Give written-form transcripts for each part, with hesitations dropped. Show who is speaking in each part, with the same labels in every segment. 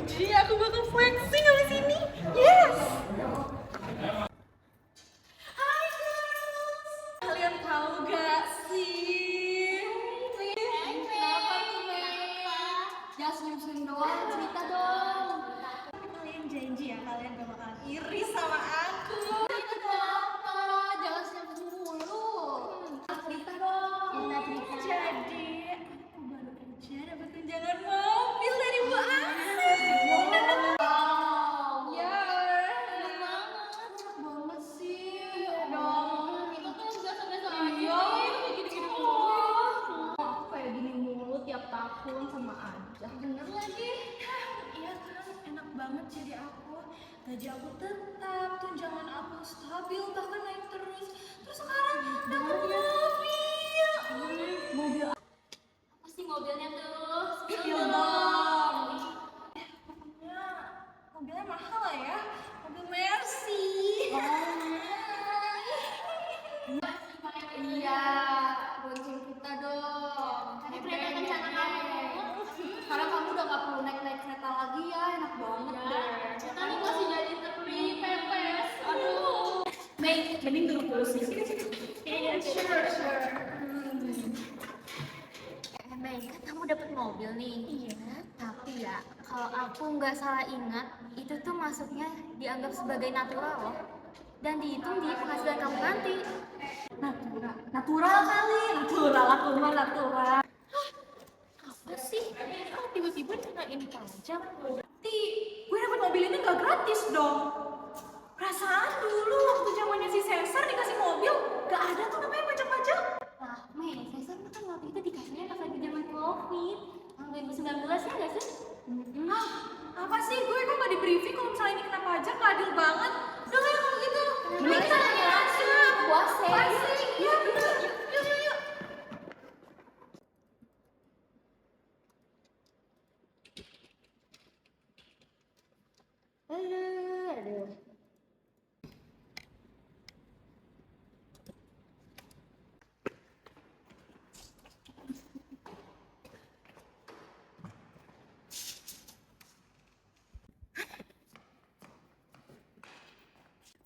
Speaker 1: OMG, aku bakal flexing habis ini. Yes. Hai girls, kalian tahu gak sih?
Speaker 2: Kenapa tuh, Mel? Jangan senyum-senyum doang, cerita dong.
Speaker 1: Kalian janji ya, kalian gak bakal iri sama aku.
Speaker 2: Cerita dong apa? Jangan senyum-senyum mulu. Cerita dong. Cerita.
Speaker 1: Jadi, aku baru aja dapat tunjangan mobil dari Bu Asih.
Speaker 2: Wow.
Speaker 1: Ya,
Speaker 2: Seneng banget. Enak banget sih. Dong. Kita kan biasa-biasa aja.
Speaker 1: Iya,
Speaker 2: Gini-gini
Speaker 1: aku kayak gini mulu tiap tahun sama aja.
Speaker 2: Bener lagi.
Speaker 1: Iya kan, enak banget jadi aku. Gaji aku tetap, tunjangan aku stabil, bahkan naik terus. Terus sekarang dapat mobil. Mobil
Speaker 2: Apa sih mobilnya tuh?
Speaker 1: Spill dong. Pokoknya mobilnya mahal lah ya. Mobil Mercy.
Speaker 2: Iya, bonceng kita dong. Tadi kereta kencana kamu. Sekarang kamu udah gak perlu naik-naik kereta lagi ya, enak banget deh. Kita nih masih jadi teri pepes. Aduh.
Speaker 1: Mei, mending dulu sih. Iya, sure.
Speaker 2: Mei, kan kamu dapat mobil nih.
Speaker 1: Iya.
Speaker 2: Tapi ya, kalau aku nggak salah ingat, itu tuh masuknya dianggap sebagai natural loh. Dan dihitung di penghasilan kamu nanti.
Speaker 1: Natural kali, natural aku mah natural.
Speaker 2: Apa sih? Kok tiba-tiba kenain pajak?
Speaker 1: Gue dapat mobil ini gak gratis dong. Perasaan dulu waktu zamannya si Cesar dikasih mobil, gak ada tuh namanya pajak-pajak.
Speaker 2: Nah, Mei, Cesar kan waktu itu dikasihnya pas lagi zaman COVID tahun 2019 ya nggak sih?
Speaker 1: Apa sih? Gue kok gak di briefing kalau misalnya ini kena pajak, gak adil banget. Udah kayak kalau gitu.
Speaker 2: Mending kita tanya langsung, puasa.
Speaker 1: Iya bener. Yuk.
Speaker 2: Aduh.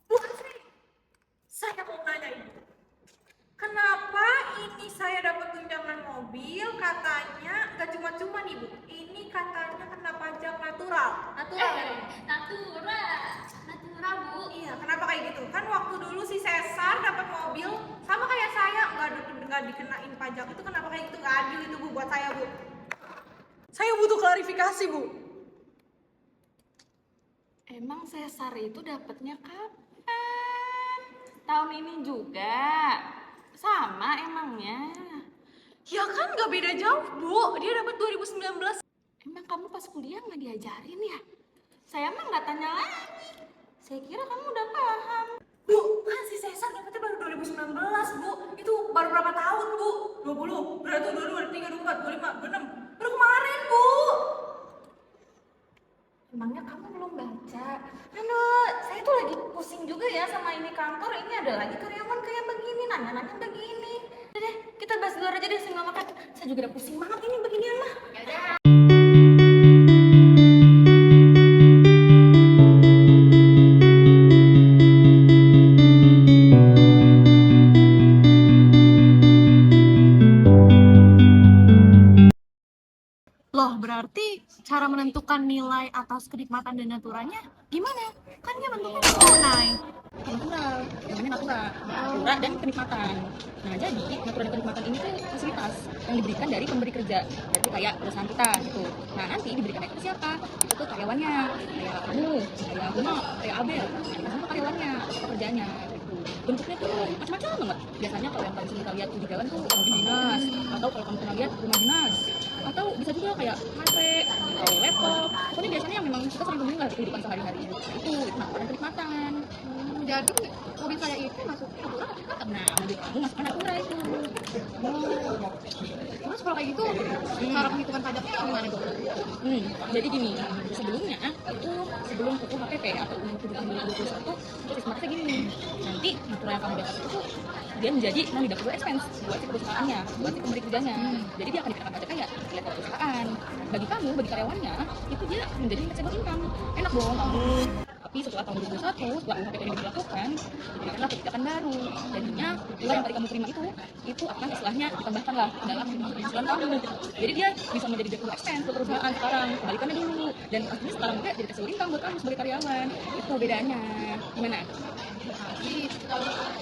Speaker 1: Bu Asri, saya mau nanya ini. Kenapa ini saya dapat tunjangan mobil, katanya gak cuma-cuma nih Bu. Ini katanya kena pajak natural.
Speaker 2: Natural, natural bu.
Speaker 1: Iya, kenapa kayak gitu? Kan waktu dulu si Cesar dapat mobil sama kayak saya nggak dikenain pajak, itu kenapa kayak gitu? Nggak adil itu Bu buat saya Bu. Saya butuh klarifikasi Bu.
Speaker 3: Emang Cesar itu dapatnya kapan? Tahun ini juga? Sama emangnya?
Speaker 1: Ya kan nggak beda jauh Bu, dia dapat 2019.
Speaker 3: Emang kamu pas kuliah nggak diajarin ya? Saya mah nggak tanya lagi. Saya kira kamu udah paham.
Speaker 1: Bu, kan si Cesar dapetnya baru 2019 Bu. Itu baru berapa tahun Bu? 20, berarti 22, 23, 24, 25, 26. Baru kemarin Bu.
Speaker 3: Emangnya kamu belum baca? Saya tuh lagi pusing juga ya sama ini kantor. Ini ada lagi karyawan kayak begini, nanya-nanya begini. Udah deh, kita bahas di luar aja deh sambil makan. Saya juga udah pusing banget ini beginian mah.
Speaker 1: Loh, berarti cara menentukan nilai atas kenikmatan dan naturalnya gimana? Kan dia bentuknya tunai.
Speaker 4: Natural, namanya natural, natural dan kenikmatan. Nah jadi natural dan kenikmatan ini tuh fasilitas yang diberikan dari pemberi kerja, berarti kayak perusahaan kita gitu. Nah nanti diberikan ke siapa? Itu tuh karyawannya, kayak kamu, kayak Guna, kayak Abel, nah itu karyawannya, pekerjaannya gitu. Bentuknya tuh macam-macam banget. Biasanya kalau yang paling sering kita lihat di jalan tuh mobil dinas, atau kalau kamu pernah lihat rumah dinas, atau bisa juga kayak HP atau laptop. Pokoknya biasanya yang memang kita sering temuin lah di kehidupan sehari-hari. Nah, itu natural dan kenikmatan. Jadi mobil saya itu masuk natural atau kenikmatan? Nah, mobil kamu masukkan natural itu. Terus kalau
Speaker 2: kalau kayak gitu cara penghitungan pajaknya gimana tuh?
Speaker 4: Jadi gini, sebelumnya itu sebelum UU HPP atau UU 7 tahun 2021 itu sistematisnya gini. Nanti aturan yang kamu dapat itu dia menjadi non-deductible expense buat si perusahaannya, buat si pemberi kerjanya. Jadi dia akan dikenakan pajaknya ya di level perusahaan. Bagi kamu, bagi karyawannya, itu dia menjadi taxable income. Enak dong kamu. Tapi setelah tahun 2021, setelah UU HPP ini dilakukan, diberikanlah kebijakan baru. Jadinya uang yang tadi kamu terima itu akan istilahnya ditambahkan lah dalam penghasilan kamu. Jadi dia bisa menjadi deductible expense ke perusahaan sekarang, kembalikannya dulu. Dan akhirnya sekarang juga jadi taxable income buat kamu sebagai karyawan. Itu bedanya. Gimana?
Speaker 2: Jadi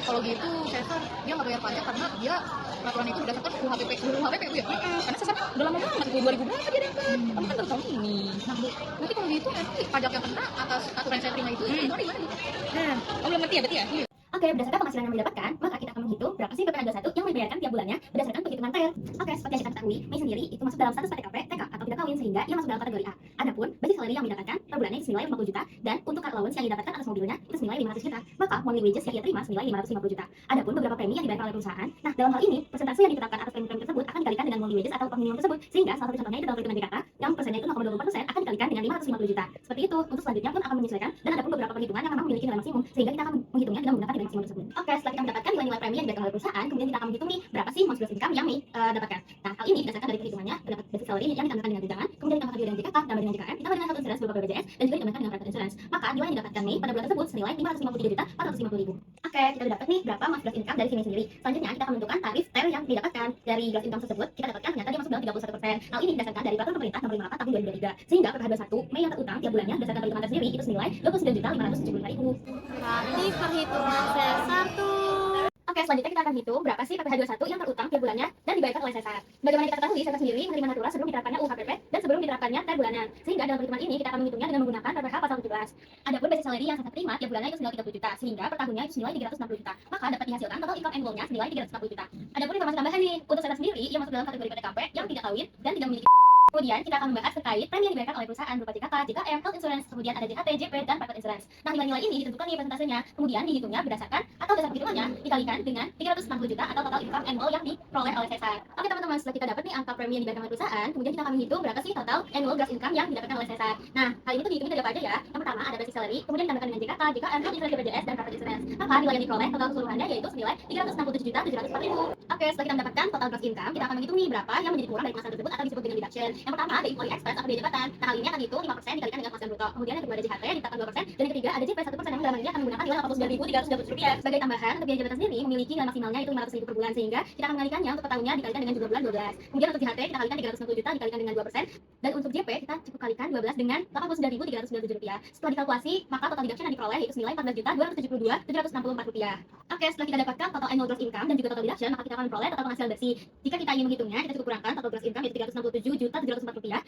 Speaker 2: kalau gitu Cesar dia nggak bayar pajak karena dia peraturan itu berdasarkan UU HPP Bu ya?
Speaker 4: Karena Cesar udah lama banget, itu 2000 berapa dia dapat. Kamu kan baru tahun ini.
Speaker 2: Nah Bu, nanti kalau gitu nanti pajak yang kena atas aturan yang saya terima itu itu gimana Bu?
Speaker 4: Nah, kamu belum ngerti ya berarti ya?
Speaker 5: Oke, berdasarkan penghasilan yang didapatkan, maka kita akan menghitung berapa sih PPh 21 yang dibayarkan tiap bulannya berdasarkan perhitungan TER. Oke, seperti yang kita ketahui, Mei sendiri itu masuk dalam status PTKP, TK atau tidak kawin sehingga ia masuk dalam kategori A. Adapun basic salary yang didapatkan per bulannya senilai 50 juta dan untuk car allowance yang didapatkan atas mobilnya itu senilai 500 juta. Maka monthly wages yang ia terima senilai 550 juta. Adapun beberapa premi yang dibayarkan oleh perusahaan, nah dalam hal ini persentase yang ditetapkan atas premi tersebut akan dikalikan dengan monthly wages atau upah minimum tersebut sehingga salah satu contohnya itu dalam perhitungan Jakarta yang persennya itu 0,24% akan dikalikan dengan 550 juta. Seperti itu. Untuk selanjutnya pun akan menyesuaikan dan ada pun beberapa perhitungan yang memang memiliki nilai maksimum sehingga kita akan menghitungnya dengan menggunakan nilai maksimum tersebut. Oke, setelah kita mendapatkan nilai-nilai premi yang diberikan oleh perusahaan, kemudian kita akan menghitung nih berapa sih monthly gross income yang Mei dapatkan. Nah, hal ini berdasarkan dari perhitungannya terdapat basic salary yang ditambahkan dengan tunjangan, kemudian ditambahkan juga dengan JKK, ditambah dengan JKM, ditambah dengan health insurance berupa BPJS dan juga ditambahkan dengan private insurance. Maka nilai yang didapatkan Mei pada bulan tersebut senilai 553.450.000. Oke, kita udah dapat nih berapa monthly gross income dari Mei sendiri. Selanjutnya kita akan menentukan tarif TER yang didapatkan dari gross income tersebut. Kita dapatkan ternyata dia masuk dalam 31%. Hal ini berdasarkan dari peraturan pemerintah nomor 58 tahun 2023. Sehingga PPh 21 Mei yang terutang tiap bulannya berdasarkan perhitungan sendiri itu senilai 29.575.000.
Speaker 2: Berarti perhitungan Cesar tuh.
Speaker 5: Oke, selanjutnya kita akan hitung berapa sih PPh 21 yang terutang tiap bulannya dan dibayarkan oleh Cesar. Bagaimana kita ketahui, Cesar sendiri menerima natura sebelum diterapkannya UU HPP dan sebelum diterapkannya TER bulanan. Sehingga dalam perhitungan ini kita akan menghitungnya dengan menggunakan PPh pasal 17. Adapun basic salary yang Cesar terima tiap bulannya itu senilai 30 juta, sehingga per tahunnya itu senilai 360 juta. Maka dapat dihasilkan total income annual-nya senilai 340 juta. Adapun informasi tambahan nih, untuk Cesar sendiri yang masuk dalam kategori PTKP yang tidak kawin dan tidak memiliki. Kemudian kita akan membahas terkait premi yang dibayarkan oleh perusahaan berupa JKK, JKM, health insurance, kemudian ada JHT, JP, dan private insurance. Nah, nilai-nilai ini ditentukan nih persentasenya, kemudian dihitungnya berdasarkan atau dasar perhitungannya dikalikan dengan 360 juta atau total income annual yang diperoleh oleh Cesar. Oke teman-teman, setelah kita dapat nih angka premi yang dibayarkan oleh perusahaan, kemudian kita akan menghitung berapa sih total annual gross income yang didapatkan oleh Cesar. Nah, hal ini tuh dihitungnya dari apa aja ya? Yang pertama ada basic salary, kemudian ditambahkan dengan JKK, JKM, health insurance, BPJS, dan private insurance. Maka nilai yang diperoleh total keseluruhannya yaitu senilai 367.704.000. Oke, setelah kita mendapatkan total gross income, kita akan menghitung nih berapa yang menjadi kurang dari penghasilan tersebut atau disebut dengan deduction. Yang pertama ada employee expense atau biaya jabatan. Nah, hal ini akan dihitung 5% dikalikan dengan penghasilan bruto. Kemudian yang kedua ada JHT ditetapkan 2% dan yang ketiga ada JP 1% yang dalam hal ini akan menggunakan nilai Rp89.320. Sebagai tambahan, untuk biaya jabatan sendiri memiliki nilai maksimalnya itu Rp500.000 per bulan sehingga kita akan mengalikannya untuk per tahunnya dikalikan dengan jumlah bulan 12. Kemudian untuk JHT kita kalikan 360 juta dikalikan dengan 2% dan untuk JP kita cukup kalikan 12 dengan Rp89.397. Setelah dikalkulasi, maka total deduction yang diperoleh yaitu senilai Rp14.272.764. Oke, setelah kita dapatkan total annual gross income dan juga total deduction, maka kita akan memperoleh total penghasilan bersih. Jika kita ingin menghitungnya, kita cukup kurangkan total gross income yaitu Rp367.704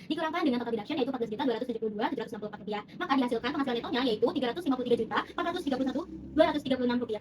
Speaker 5: dikurangkan dengan total deduction yaitu Rp14.272.764. Maka dihasilkan penghasilan netonya yaitu Rp353.431.236.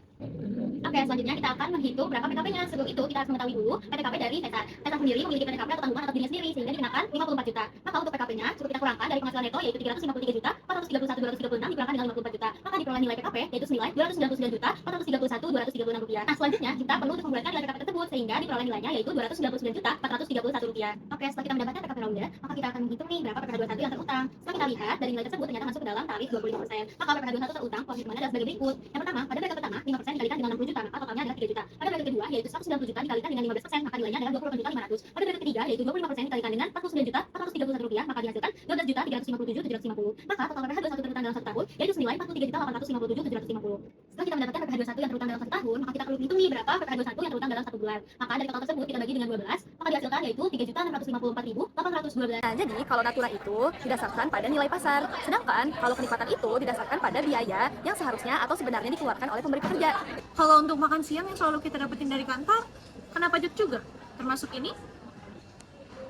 Speaker 5: Oke, selanjutnya kita akan menghitung berapa PKP-nya. Sebelum itu kita harus mengetahui dulu PTKP dari Cesar. Cesar sendiri memiliki PTKP atau tanggungan atas dirinya sendiri sehingga dikenakan 54 juta. Maka untuk PKP-nya cukup kita kurangkan dari penghasilan neto yaitu Rp353.431.236 dikurangkan dengan 54 juta. Maka diperoleh nilai PKP yaitu senilai Rp299.431.236. Nah, selanjutnya kita perlu untuk membulatkan nilai PKP tersebut sehingga diperoleh nilainya yaitu Rp299.431. Oke, setelah kita mendapatkan PKP ronda, maka kita akan menghitung nih berapa PPh 21 yang terutang. Setelah kita lihat dari nilai tersebut ternyata masuk ke dalam tarif 25%. Maka PPh 21 terutang perhitungannya adalah sebagai berikut. Yang pertama, pada bracket pertama 5% dikalikan dengan 60 juta, maka totalnya adalah 3 juta. Pada bracket kedua yaitu 190 juta dikalikan dengan 15%, maka nilainya adalah 28.500. Pada bracket ketiga yaitu 25% dikalikan dengan Rp49.431, maka dihasilkan Rp12.357.750. Maka total PPh 21 terutang dalam 1 tahun yaitu senilai Rp43.857.750. Setelah kita mendapatkan PPh 21 yang terutang dalam 1 tahun, maka kita perlu hitung nih berapa PPh 21 yang terutang dalam 1 bulan. Maka dari total tersebut kita bagi dengan 12, maka dihasilkan yaitu Rp3.654.812.
Speaker 3: Nah, jadi kalau natura itu didasarkan pada nilai pasar, sedangkan kalau kenikmatan itu didasarkan pada biaya yang seharusnya atau sebenarnya dikeluarkan oleh pemberi pekerja.
Speaker 1: Kalau untuk makan siang yang selalu kita dapetin dari kantor, kena pajak juga. Termasuk ini.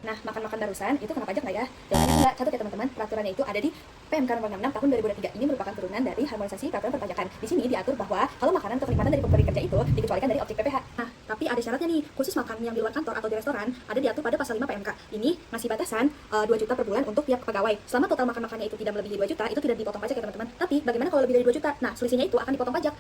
Speaker 3: Nah, makan-makan barusan itu kena pajak nggak ya? Jawabannya enggak. Catat ya teman-teman, peraturannya itu ada di PMK nomor 66 tahun 2023. Ini merupakan turunan dari harmonisasi peraturan perpajakan. Di sini diatur bahwa kalau makanan atau kenikmatan dari pemberi kerja itu dikecualikan dari objek PPh. Nah, tapi ada syaratnya nih, khusus makan yang di luar kantor atau di restoran ada diatur pada pasal 5 PMK. Ini masih batasan 2 juta per bulan untuk tiap pegawai. Selama total makan-makannya itu tidak melebihi 2 juta, itu tidak dipotong pajak ya teman-teman. Tapi bagaimana kalau lebih dari 2 juta? Nah, selisihnya itu akan dipotong pajak.